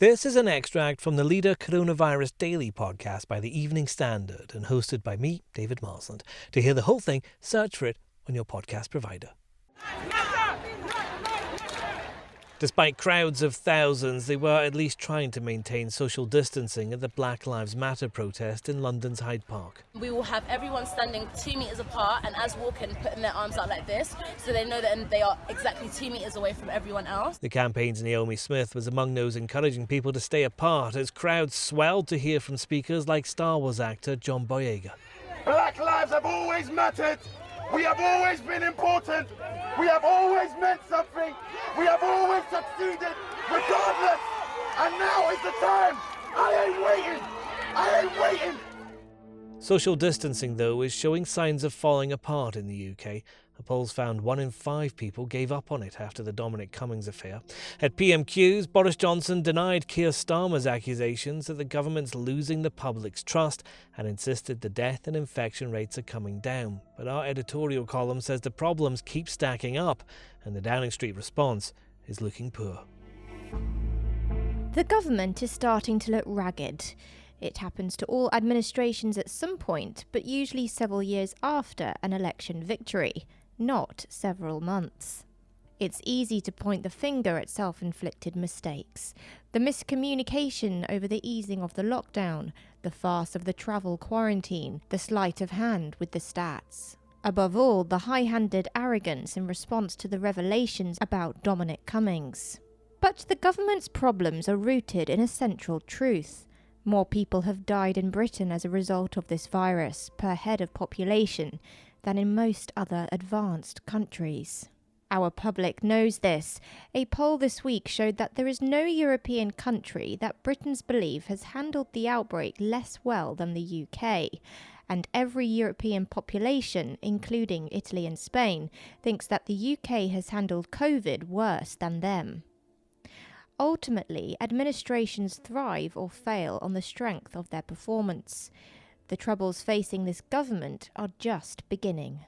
This is an extract from the Leader Coronavirus Daily podcast by the Evening Standard and hosted by me, David Marsland. To hear the whole thing, search for it on your podcast provider. Despite crowds of thousands, they were at least trying to maintain social distancing at the Black Lives Matter protest in London's Hyde Park. We will have everyone standing 2 metres apart and as walking, putting their arms out like this, so they know that they are exactly 2 metres away from everyone else. The campaign's Naomi Smith was among those encouraging people to stay apart as crowds swelled to hear from speakers like Star Wars actor John Boyega. Black lives have always mattered. We have always been important. We have always meant something. We have always succeeded, regardless. And now is the time. I ain't waiting. Social distancing, though, is showing signs of falling apart in the UK. The polls found 1 in 5 people gave up on it after the Dominic Cummings affair. At PMQs, Boris Johnson denied Keir Starmer's accusations that the government's losing the public's trust and insisted the death and infection rates are coming down. But our editorial column says the problems keep stacking up and the Downing Street response is looking poor. The government is starting to look ragged. It happens to all administrations at some point, but usually several years after an election victory, not several months. It's easy to point the finger at self-inflicted mistakes. The miscommunication over the easing of the lockdown, the farce of the travel quarantine, the sleight of hand with the stats. Above all, the high-handed arrogance in response to the revelations about Dominic Cummings. But the government's problems are rooted in a central truth. More people have died in Britain as a result of this virus per head of population than in most other advanced countries. Our public knows this. A poll this week showed that there is no European country that Britons believe has handled the outbreak less well than the UK. And every European population, including Italy and Spain, thinks that the UK has handled COVID worse than them. Ultimately, administrations thrive or fail on the strength of their performance. The troubles facing this government are just beginning.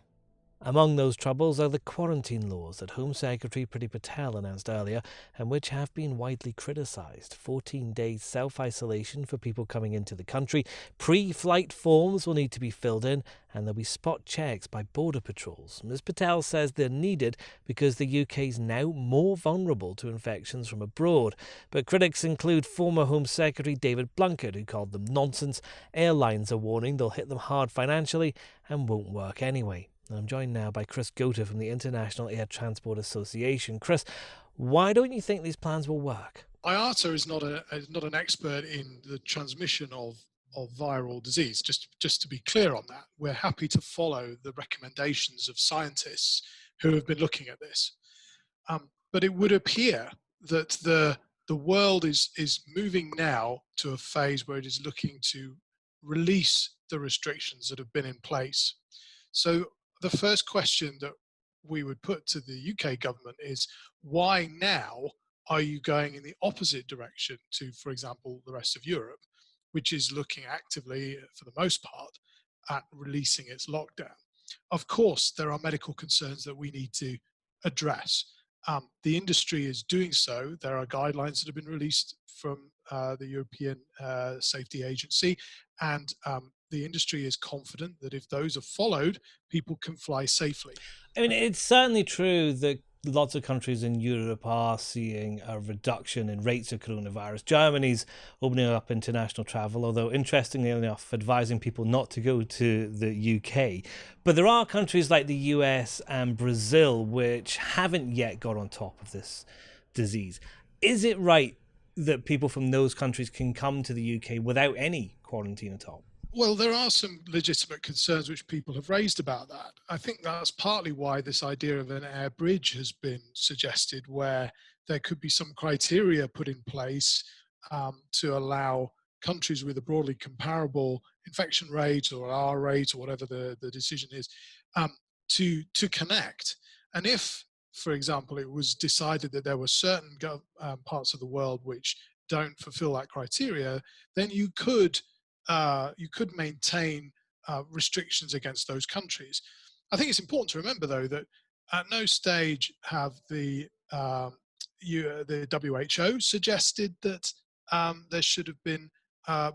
Among those troubles are the quarantine laws that Home Secretary Priti Patel announced earlier and which have been widely criticised. 14 days self-isolation for people coming into the country, pre-flight forms will need to be filled in and there'll be spot checks by border patrols. Ms Patel says they're needed because the UK is now more vulnerable to infections from abroad. But critics include former Home Secretary David Blunkett, who called them nonsense. Airlines are warning they'll hit them hard financially and won't work anyway. I'm joined now by Chris Gota from the International Air Transport Association. Chris, why don't you think these plans will work? IATA is not an expert in the transmission of viral disease. Just to be clear on that, we're happy to follow the recommendations of scientists who have been looking at this. But it would appear that the world is moving now to a phase where it is looking to release the restrictions that have been in place. So the first question that we would put to the UK government is, why now are you going in the opposite direction to, for example, the rest of Europe, which is looking actively, for the most part, at releasing its lockdown? Of course, there are medical concerns that we need to address. The industry is doing so. There are guidelines that have been released from the European Safety Agency, and the industry is confident that if those are followed, people can fly safely. I mean, it's certainly true that lots of countries in Europe are seeing a reduction in rates of coronavirus. Germany's opening up international travel, although interestingly enough, advising people not to go to the UK. But there are countries like the US and Brazil which haven't yet got on top of this disease. Is it right that people from those countries can come to the UK without any quarantine at all? Well, there are some legitimate concerns which people have raised about that. I think that's partly why this idea of an air bridge has been suggested, where there could be some criteria put in place to allow countries with a broadly comparable infection rate or R rate or whatever the decision is to connect. And if, for example, it was decided that there were certain parts of the world which don't fulfill that criteria, then you could maintain restrictions against those countries. I think it's important to remember, though, that at no stage have the WHO suggested that there should have been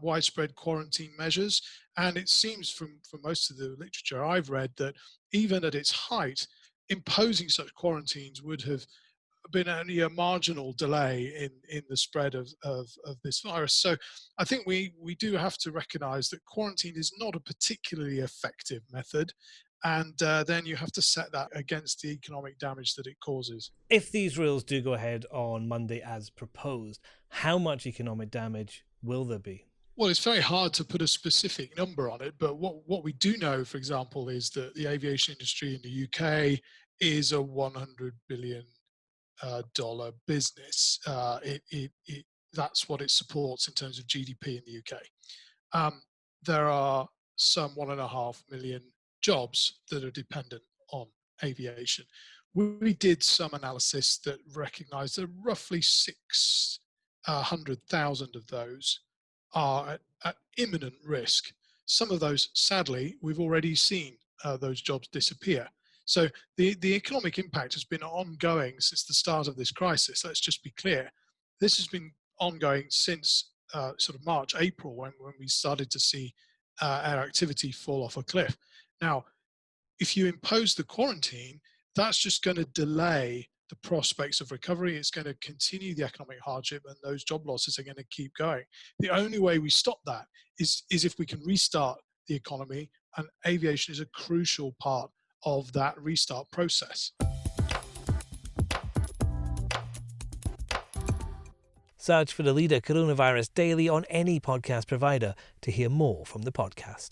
widespread quarantine measures. And it seems from most of the literature I've read that even at its height, imposing such quarantines would have been only a marginal delay in the spread of this virus. So I think we do have to recognize that quarantine is not a particularly effective method. And then you have to set that against the economic damage that it causes. If these rules do go ahead on Monday as proposed, how much economic damage will there be? Well, it's very hard to put a specific number on it, but what we do know, for example, is that the aviation industry in the UK is a $100 billion business. That's what it supports in terms of GDP in the UK. There are some 1.5 million jobs that are dependent on aviation. We did some analysis that recognized that roughly 600,000 of those are at imminent risk. Some of those, sadly, we've already seen those jobs disappear. So the economic impact has been ongoing since the start of this crisis. Let's just be clear. This has been ongoing since sort of March, April, when we started to see air activity fall off a cliff. Now, if you impose the quarantine, that's just going to delay the prospects of recovery. It's going to continue the economic hardship, and those job losses are going to keep going. The only way we stop that is if we can restart the economy, and aviation is a crucial part of that restart process. Search for the Leader Coronavirus Daily on any podcast provider to hear more from the podcast.